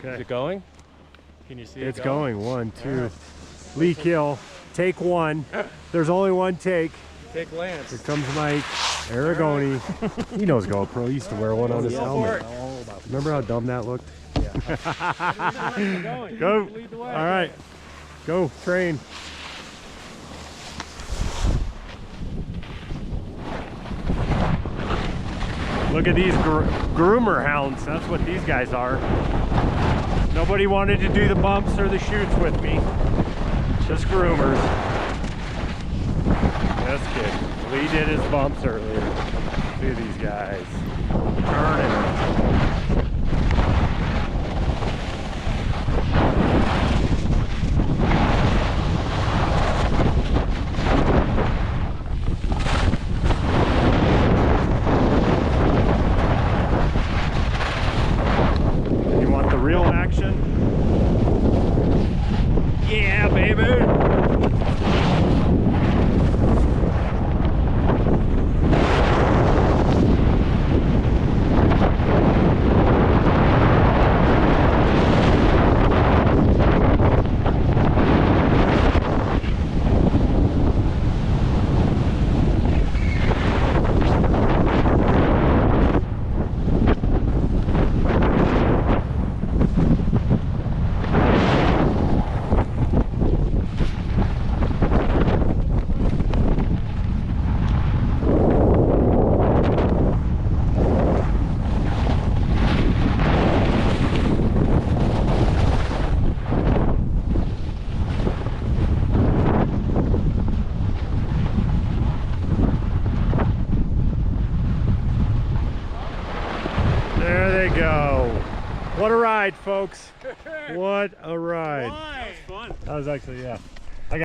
Okay. Is it going? Can you see It's it going. 1, 2. Lee Kill. Take 1. There's only 1 take. Take Lance. Here comes Mike Aragoni. He knows GoPro. He used to wear one on his helmet. Remember how dumb that looked? Go. All right. Go. Train. Look at these groomer hounds. That's what these guys are. Nobody wanted to do the bumps or the shoots with me. Just groomers. Just kidding. Lee did his bumps earlier. Look at these guys. Turning. You want the real action? Yeah, baby! There they go. What a ride, folks. What a ride. That was fun. That was actually, yeah.